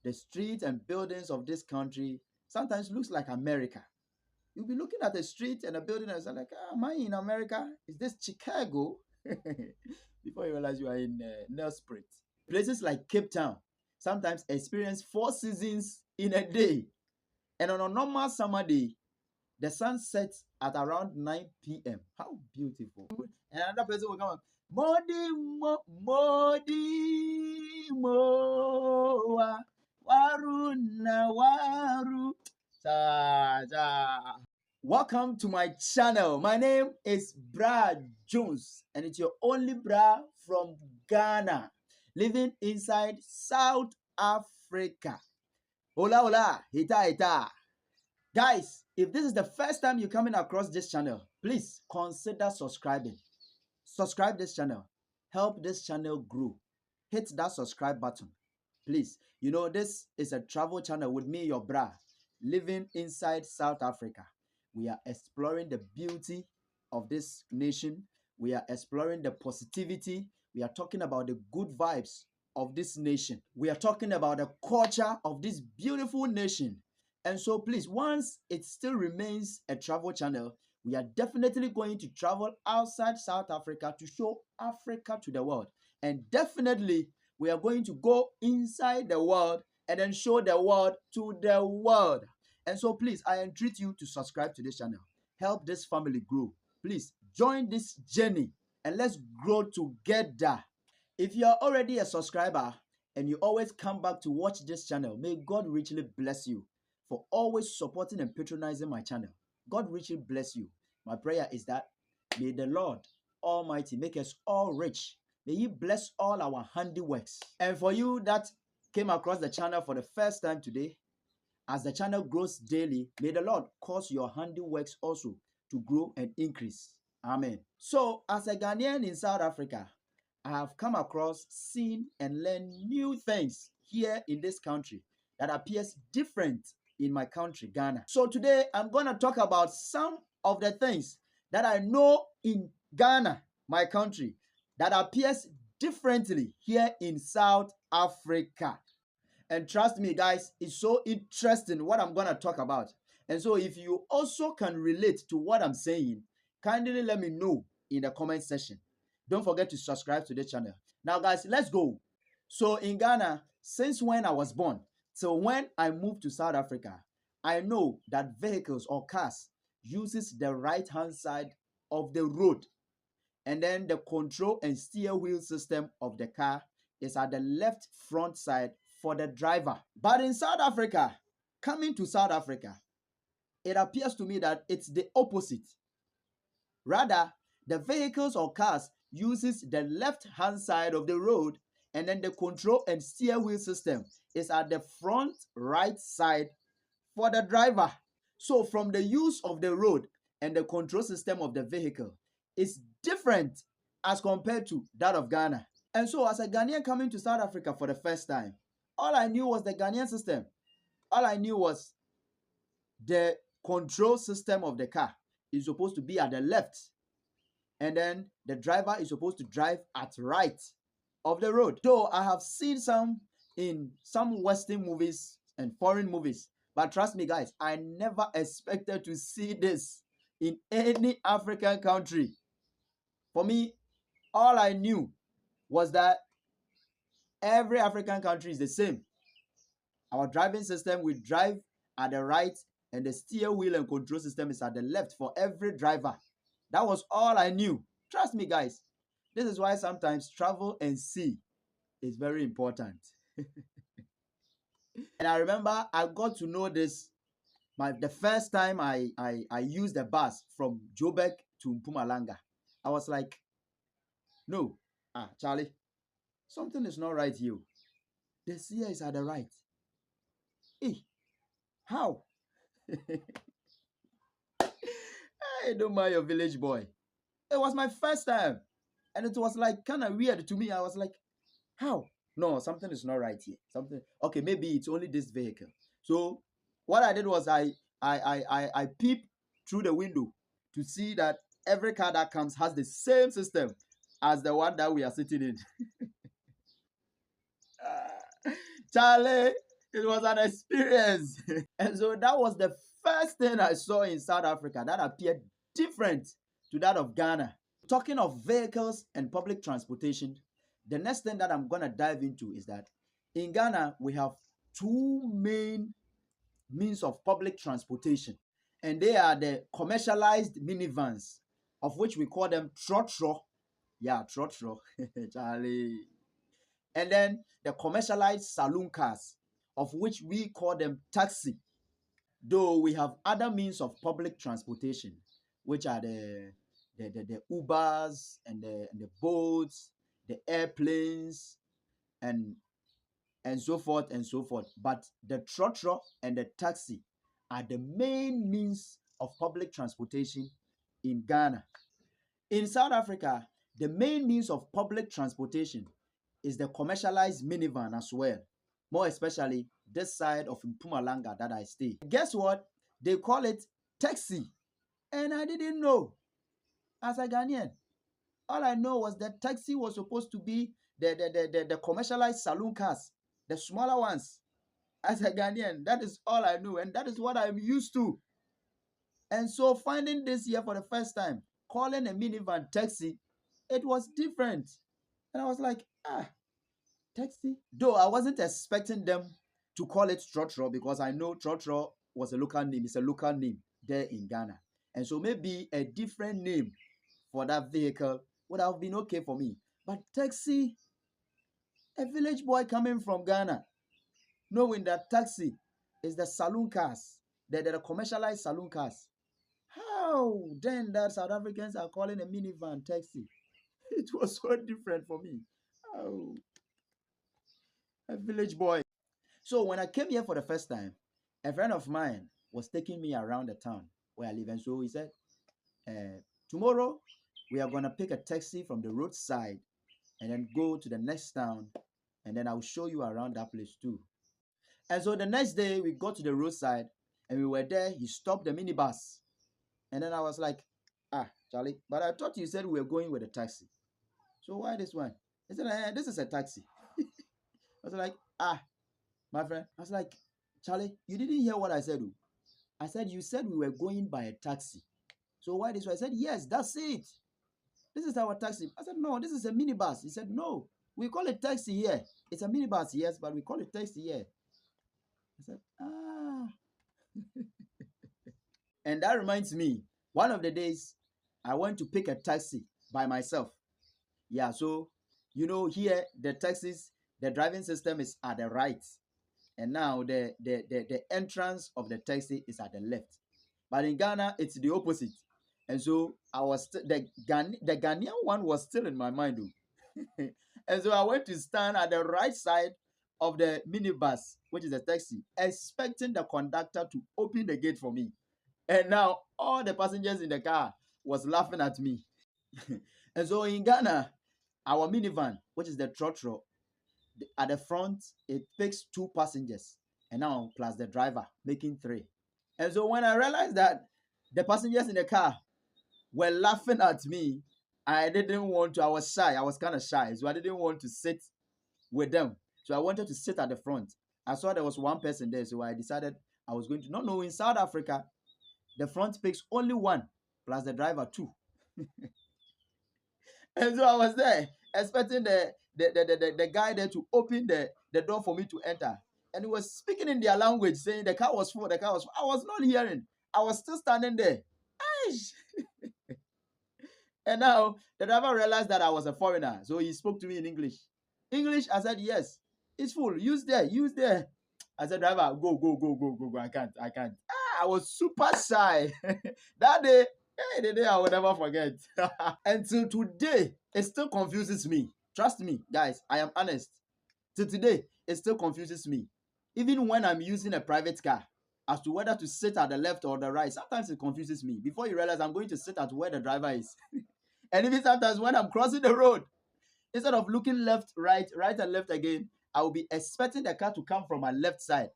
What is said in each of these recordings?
the streets and buildings of this country sometimes looks like America. You'll be looking at the street and a building and it's like, am I in America? Is this Chicago? Before you realize you are in Nelspruit. Places like Cape Town sometimes experience 4 seasons in a day. And on a normal summer day, the sun sets at around 9 p.m. How beautiful. And another person will come up, Modi, Modi, Moa, Waru, na Waru. Welcome to my channel. My name is Bra Jones, and it's your only bra from Ghana, living inside South Africa. Hola, hola, hita, hita. Guys, if this is the first time you're coming across this channel, please consider subscribing. Subscribe this channel. Help this channel grow. Hit that subscribe button. Please, you know, this is a travel channel with me, your bra, living inside South Africa. We are exploring the beauty of this nation. We are exploring the positivity. We are talking about the good vibes of this nation. We are talking about the culture of this beautiful nation. And so please, once it still remains a travel channel, we are definitely going to travel outside South Africa to show Africa to the world. And definitely, we are going to go inside the world and then show the world to the world. And so please, I entreat you to subscribe to this channel. Help this family grow. Please join this journey and let's grow together. If you are already a subscriber and you always come back to watch this channel, may God richly bless you for always supporting and patronizing my channel. God richly bless you. My prayer is that may the Lord Almighty make us all rich. May He bless all our handiworks. And for you that came across the channel for the first time today, as the channel grows daily, may the Lord cause your handiworks also to grow and increase. Amen. So, as a Ghanaian in South Africa, I have come across, seen, and learned new things here in this country that appears different in my country, Ghana. So today, I'm going to talk about some of the things that I know in Ghana, my country, that appears differently here in South Africa. And trust me, guys, it's so interesting what I'm going to talk about. And so if you also can relate to what I'm saying, kindly let me know in the comment section. Don't forget to subscribe to the channel. Now, guys, let's go. So in Ghana, since when I was born, so when I moved to South Africa, I know that vehicles or cars uses the right-hand side of the road. And then the control and steer wheel system of the car is at the left front side for the driver. But in South Africa, coming to South Africa, it appears to me that it's the opposite. Rather, the vehicles or cars uses the left-hand side of the road, and then the control and steer wheel system is at the front right side for the driver. So from the use of the road and the control system of the vehicle is different as compared to that of Ghana. And so as a Ghanaian coming to South Africa for the first time, all I knew was the Ghanaian system. All I knew was the control system of the car is supposed to be at the left. And then the driver is supposed to drive at right of the road. Though I have seen some in some Western movies and foreign movies. But trust me, guys, I never expected to see this in any African country. For me, all I knew was that every African country is the same. Our driving system, we drive at the right, and the steer wheel and control system is at the left for every driver. That was all I knew. Trust me, guys. This is why sometimes travel and see is very important. And I remember I got to know this the first time I used the bus from Joburg to Mpumalanga. I was like, no, Charlie, something is not right here. The steer is at the right. Hey, how? Hey, don't mind your village boy. It was my first time. And it was like kind of weird to me. I was like, how? No, something is not right here. Something. Okay, maybe it's only this vehicle. So what I did was I peeped through the window to see that every car that comes has the same system as the one that we are sitting in. Charlie, It was an experience. And so that was the first thing I saw in South Africa that appeared different to that of Ghana. Talking of vehicles and public transportation, the next thing that I'm going to dive into is that in Ghana, we have two main means of public transportation, and they are the commercialized minivans, of which we call them trotro. Yeah, trotro. Charlie. And then the commercialized saloon cars, of which we call them taxi. Though we have other means of public transportation, which are the Ubers and the boats, the airplanes, and and so forth and so forth. But the trotro and the taxi are the main means of public transportation in Ghana. In South Africa, the main means of public transportation is the commercialized minivan as well. More especially this side of Mpumalanga that I stay. Guess what? They call it taxi. And I didn't know as a Ghanaian. All I know was that taxi was supposed to be the commercialized saloon cars, the smaller ones. As a Ghanaian, that is all I knew, and that is what I'm used to. And so finding this here for the first time, calling a minivan taxi, it was different. And I was like, taxi? Though I wasn't expecting them to call it Trotro because I know Trotro was a local name. It's a local name there in Ghana. And so maybe a different name for that vehicle would have been okay for me. But taxi, a village boy coming from Ghana, knowing that taxi is the saloon cars, the commercialized saloon cars. How then that South Africans are calling a minivan taxi? It was so different for me. Oh, a village boy. So when I came here for the first time, a friend of mine was taking me around the town where I live. And so he said, tomorrow we are going to pick a taxi from the roadside and then go to the next town. And then I'll show you around that place too. And so the next day we got to the roadside and we were there. He stopped the minibus. And then I was like, Charlie, but I thought you said we were going with a taxi. So why this one? He said, this is a taxi. I was like, my friend. I was like, Charlie, you didn't hear what I said. I said, you said we were going by a taxi. So why this one? I said, yes, that's it. This is our taxi. I said, no, this is a minibus. He said, no, we call it taxi here. It's a minibus, yes, but we call it taxi here. I said, And that reminds me, one of the days I went to pick a taxi by myself. Yeah, so, here the taxis, the driving system is at the right. And now the entrance of the taxi is at the left. But in Ghana, it's the opposite. And so I was the Ghanaian one was still in my mind. And so I went to stand at the right side of the minibus, which is a taxi, expecting the conductor to open the gate for me. And now all the passengers in the car was laughing at me. And so in Ghana, our minivan, which is the trotro, at the front, it takes 2 passengers. And now plus the driver, making 3. And so when I realized that the passengers in the car were laughing at me, I didn't want to. I was shy. I was kind of shy. So I didn't want to sit with them. So I wanted to sit at the front. I saw there was one person there. So I decided I was going to. No, in South Africa, the front picks only 1 plus the driver 2. And so I was there expecting the guy there to open the door for me to enter. And he was speaking in their language, saying the car was full, the car was full. I was not hearing. I was still standing there. And now the driver realized that I was a foreigner. So he spoke to me in English. I said, yes, it's full. Use there. I said, driver, go. I can't. I was super shy. That day, the day I will never forget. Until today, it still confuses me. Trust me, guys, I am honest. Till today, it still confuses me. Even when I'm using a private car, as to whether to sit at the left or the right, sometimes it confuses me. Before you realize I'm going to sit at where the driver is. And even sometimes when I'm crossing the road, instead of looking left, right and left again, I will be expecting the car to come from my left side.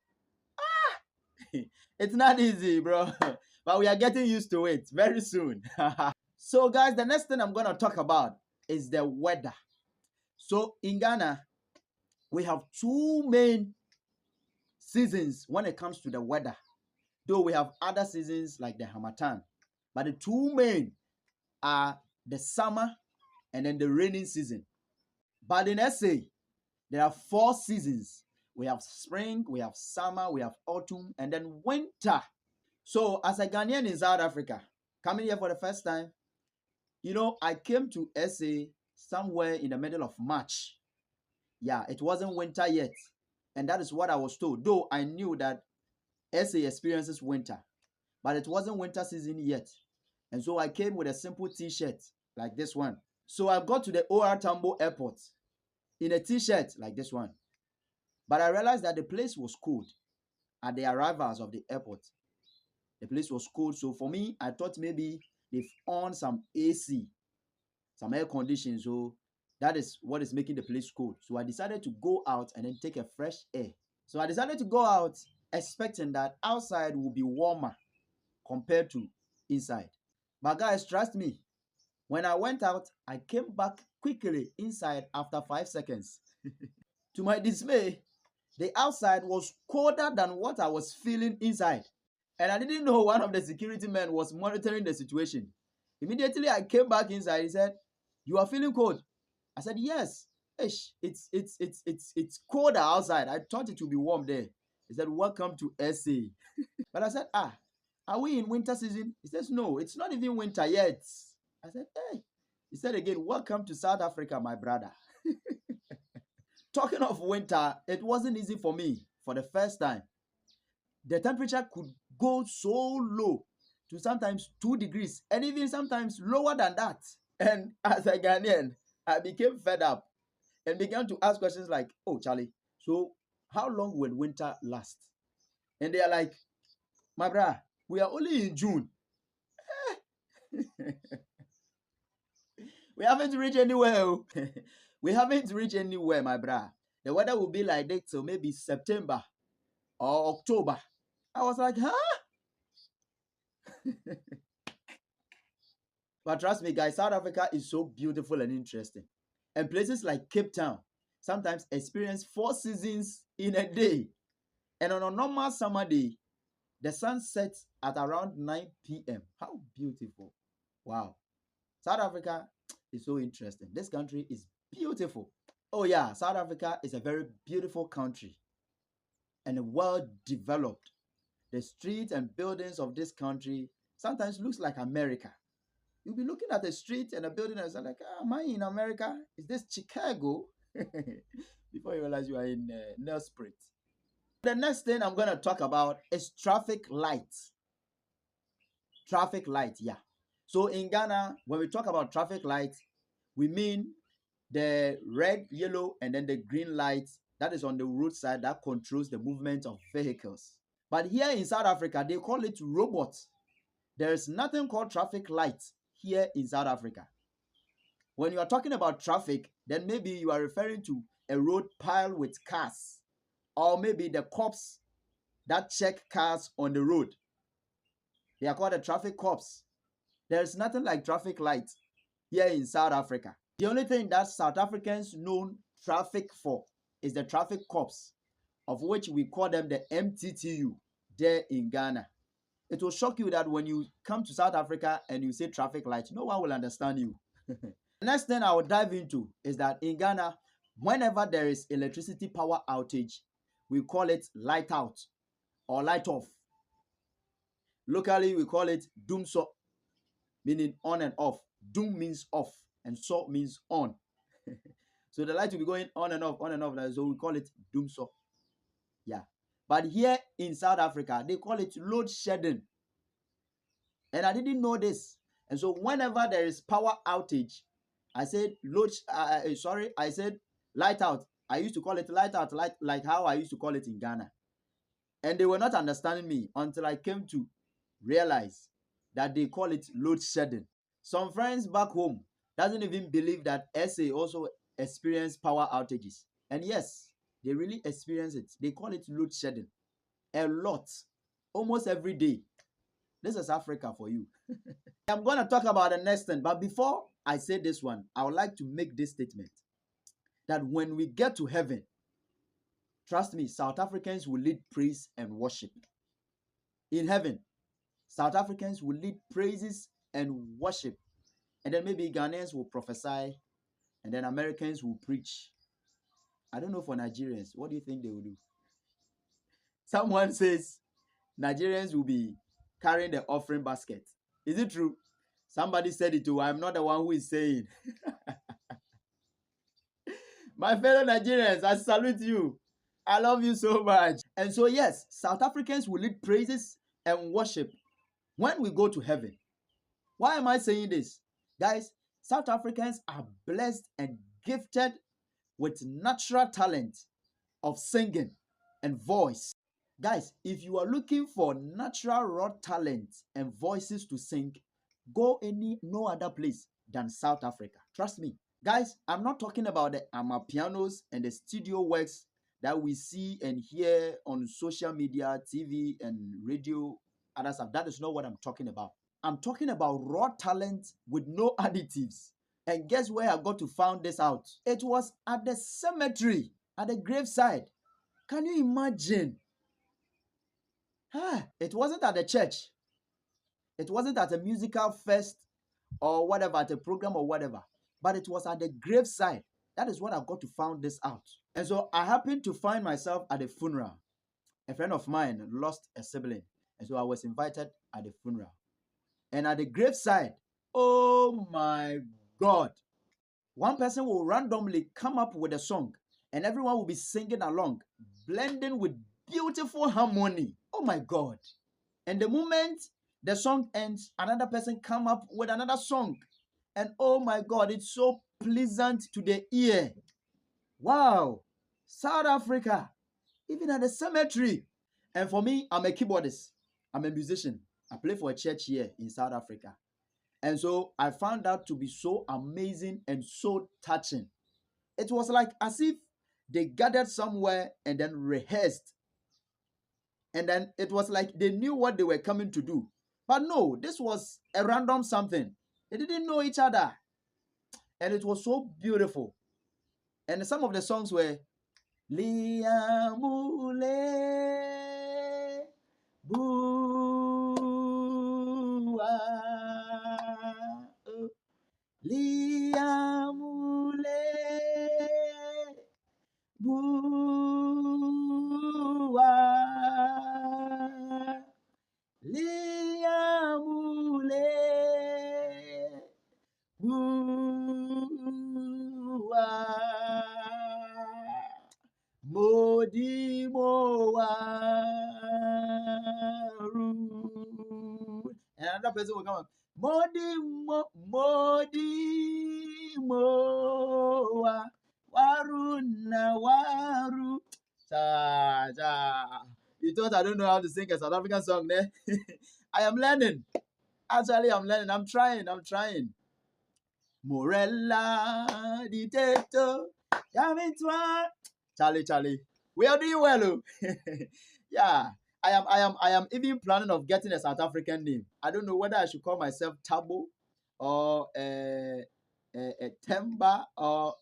It's not easy, bro. But we are getting used to it very soon. So, guys, the next thing I'm going to talk about is the weather. So, in Ghana, we have 2 main seasons when it comes to the weather. Though we have other seasons like the Hamatan, but the two main are the summer and then the rainy season. But in SA, there are 4 seasons. We have spring, we have summer, we have autumn, and then winter. So as a Ghanaian in South Africa, coming here for the first time, I came to SA somewhere in the middle of March. Yeah, it wasn't winter yet. And that is what I was told. Though I knew that SA experiences winter, but it wasn't winter season yet. And so I came with a simple t-shirt like this one. So I got to the OR Tambo airport in a t-shirt like this one. But I realized that the place was cold at the arrivals of the airport. The place was cold. So for me, I thought maybe they've on some AC, some air conditioning. So that is what is making the place cold. So I decided to go out and then take a fresh air. So I decided to go out expecting that outside will be warmer compared to inside. But guys, trust me, when I went out, I came back quickly inside after 5 seconds. To my dismay, the outside was colder than what I was feeling inside. And I didn't know one of the security men was monitoring the situation. Immediately I came back inside. He said, "You are feeling cold?" I said, "Yes. It's colder outside. I thought it would be warm there." He said, "Welcome to SA." But I said, "Are we in winter season?" He says, "No, it's not even winter yet." I said, "Hey." He said again, "Welcome to South Africa, my brother." Talking of winter, it wasn't easy for me for the first time. The temperature could go so low to sometimes 2 degrees and even sometimes lower than that. And as a Ghanaian, I became fed up and began to ask questions like, "Oh, Charlie, so how long will winter last?" And they are like, "My brother, we are only in June." We haven't reached anywhere. We haven't reached anywhere, my brother. The weather will be like that till maybe September or October. I was like, huh? But trust me, guys, South Africa is so beautiful and interesting. And places like Cape Town sometimes experience 4 seasons in a day. And on a normal summer day, the sun sets at around 9 p.m. How beautiful. Wow. South Africa is so interesting. This country is beautiful. Oh yeah, South Africa is a very beautiful country and well developed. The streets and buildings of this country sometimes looks like America. You'll be looking at a street and a building and say like, am I in America? Is this Chicago? Before you realize you are in Nelspruit. The next thing I'm going to talk about is traffic lights. Traffic light, yeah. So in Ghana, when we talk about traffic lights, we mean the red, yellow, and then the green light that is on the roadside that controls the movement of vehicles. But here in South Africa, they call it robots. There is nothing called traffic lights here in South Africa. When you are talking about traffic, then maybe you are referring to a road piled with cars, or maybe the cops that check cars on the road. They are called the traffic cops. There is nothing like traffic lights here in South Africa. The only thing that South Africans know traffic for is the traffic cops, of which we call them the MTTU there in Ghana. It will shock you that when you come to South Africa and you say traffic light, no one will understand you. The next thing I will dive into is that in Ghana, whenever there is electricity power outage, we call it light out or light off. Locally, we call it doomso, meaning on and off. Doom means off and so means on. So the light will be going on and off, so we call it doomso. Yeah. But here in South Africa, they call it load shedding. And I didn't know this. And so whenever there is power outage, I said I said light out. I used to call it light out, like how I used to call it in Ghana. And they were not understanding me until I came to realize that they call it load shedding. Some friends back home doesn't even believe that SA also experience power outages. And yes, they really experience it. They call it load shedding. A lot. Almost every day. This is Africa for you. I'm going to talk about the next thing. But before I say this one, I would like to make this statement. That when we get to heaven, Trust me, South Africans will lead praise and worship. In heaven, South Africans will lead praises and worship. And then maybe Ghanaians will prophesy, and then Americans will preach. I don't know for Nigerians. What do you think they will do? Someone says Nigerians will be carrying the offering basket. Is it true? Somebody said it too. I'm not the one who is saying. My fellow Nigerians, I salute you. I love you so much. And so, yes, South Africans will lead praises and worship when we go to heaven. Why am I saying this? Guys, South Africans are blessed and gifted with natural talent of singing and voice. Guys, if you are looking for natural raw talent and voices to sing, go no other place than South Africa. Trust me. Guys, I'm not talking about the amapianos and the studio works that we see and hear on social media, TV, and radio, other stuff. That is not what I'm talking about. I'm talking about raw talent with no additives. And guess where I got to find this out? It was at the cemetery, at the graveside. Can you imagine? It wasn't at the church. It wasn't at a musical fest or whatever, at a program or whatever. But it was at the graveside. That is what I got to find this out. And so I happened to find myself at a funeral. A friend of mine lost a sibling. And so I was invited at the funeral. And at the graveside, oh my God, one person will randomly come up with a song and everyone will be singing along, blending with beautiful harmony. Oh my God. And the moment the song ends, another person come up with another song. And oh my God, it's so pleasant to the ear. Wow. South Africa, even at the cemetery. And for me, I'm a keyboardist. I'm a musician. I play for a church here in South Africa. And so I found that to be so amazing and so touching. It was like as if they gathered somewhere and then rehearsed. And then it was like they knew what they were coming to do. But no, this was a random something. They didn't know each other. And it was so beautiful. And some of the songs were Liamule Bua Liamule Bua Liamule Bua Modi Moaru. And another person will come up. Modi Moa Waru na Waru. You thought I don't know how to sing a South African song, ne? I am learning. Actually, I'm learning. I'm trying. Morella di Teto. Charlie. We are doing well. Yeah. I am even planning of getting a South African name. I don't know whether I should call myself Tabo or Temba or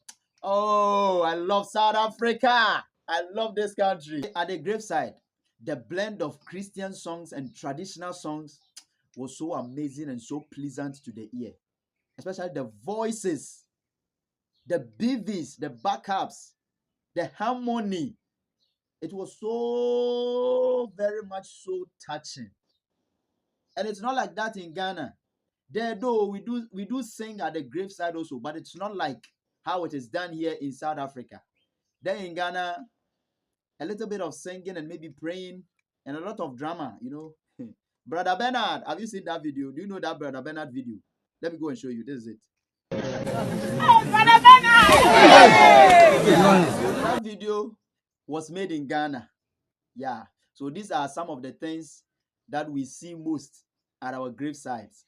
oh, I love South Africa. I love this country. At the graveside, the blend of Christian songs and traditional songs was so amazing and so pleasant to the ear. Especially the voices, the BVs, the backups, the harmony. It was so very much so touching. And it's not like that in Ghana. There though we do sing at the graveside also, but it's not like how it is done here in South Africa. There in Ghana, a little bit of singing and maybe praying and a lot of drama, you know. Brother Bernard, have you seen that video? Do you know that Brother Bernard video? Let me go and show you. This is it. Hey, Brother Bernard! That video was made in Ghana. Yeah. So these are some of the things that we see most at our gravesites.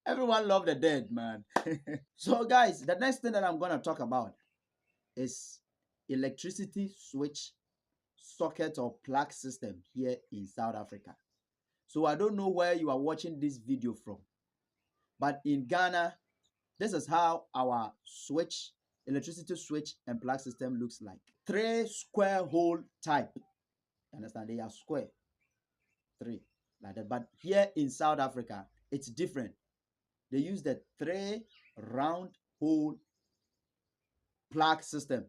Everyone love the dead, man. So guys, the next thing that I'm going to talk about is electricity switch socket or plug system here in South Africa. So I don't know where you are watching this video from, but in Ghana, this is how our switch electricity switch and plug system looks like. 3 square hole type. Understand? They are square. 3 like that. But here in South Africa, it's different. They use the 3 round hole plug system.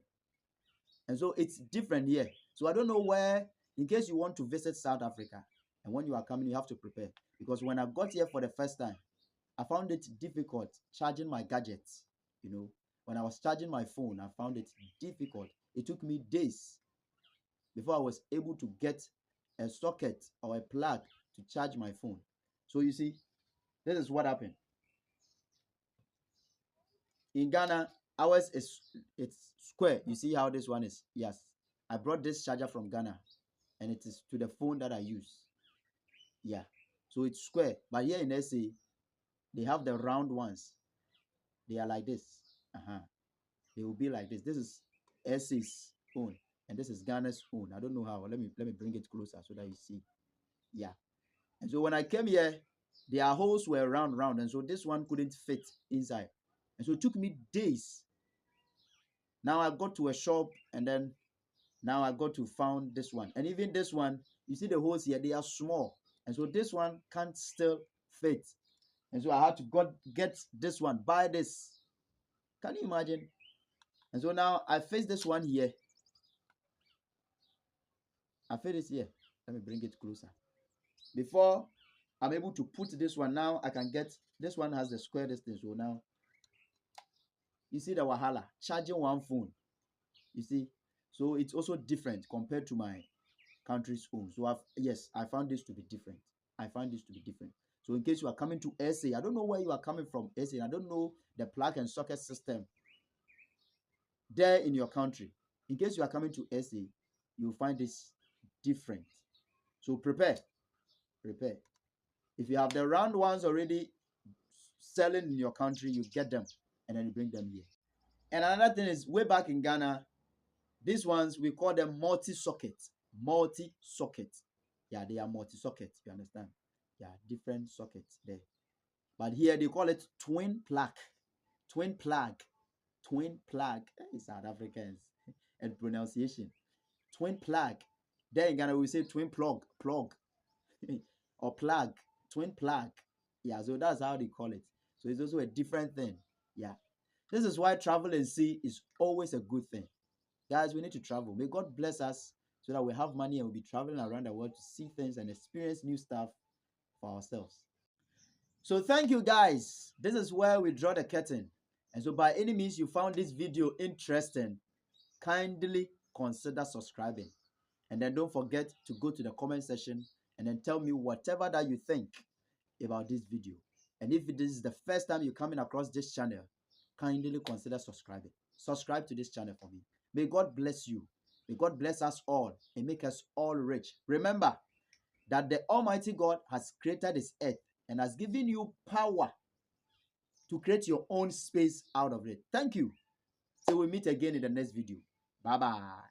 And so it's different here. So I don't know where, in case you want to visit South Africa, and when you are coming, you have to prepare. Because when I got here for the first time, I found it difficult charging my gadgets. You know, when I was charging my phone, I found it difficult. It took me days before I was able to get a socket or a plug to charge my phone. So you see, this is what happened. In Ghana, ours is it's square. You see how this one is? Yes. I brought this charger from Ghana and it is to the phone that I use. Yeah. So it's square. But here in SA, they have the round ones. They are like this. They will be like this. This is SA's own, and this is Ghana's own. I don't know how. Let me bring it closer so that you see. Yeah. And so when I came here, their holes were round, and so this one couldn't fit inside. And so it took me days. Now I got to a shop, and then now I got to found this one. And even this one, you see the holes here, they are small. And so this one can't still fit. And so I had to get this one, buy this. Can you imagine? And so now I face this one here. I feel this here. Let me bring it closer. Before I'm able to put this one, now I can get, this one has the square distance. So now, you see the wahala, charging one phone. You see, so it's also different compared to my country's own. So I found this to be different. I find this to be different. So in case you are coming to SA, I don't know where you are coming from, SA. I don't know the plug and socket system there in your country. In case you are coming to SA, you'll find this different. So prepare. If you have the round ones already selling in your country, you get them and then you bring them here. And another thing is, way back in Ghana, these ones, we call them multi-socket. Yeah, they are multi-socket, you understand? Yeah, different sockets there. But here they call it twin plug. South Africans and pronunciation. Twin plug. There in Ghana, we say twin plug. Or plug, twin plug. Yeah, so that's how they call it. So it's also a different thing. Yeah. This is why travel and see is always a good thing. Guys, we need to travel. May God bless us so that we have money and we'll be traveling around the world to see things and experience new stuff for ourselves. So thank you, guys. This is where we draw the curtain. And so by any means you found this video interesting, kindly consider subscribing. And then don't forget to go to the comment section and then tell me whatever that you think about this video. And if this is the first time you're coming across this channel, kindly consider subscribing. Subscribe to this channel for me. May God bless you. May God bless us all and make us all rich. Remember that the Almighty God has created this earth and has given you power to create your own space out of it. Thank you. Till we meet again in the next video. Bye-bye.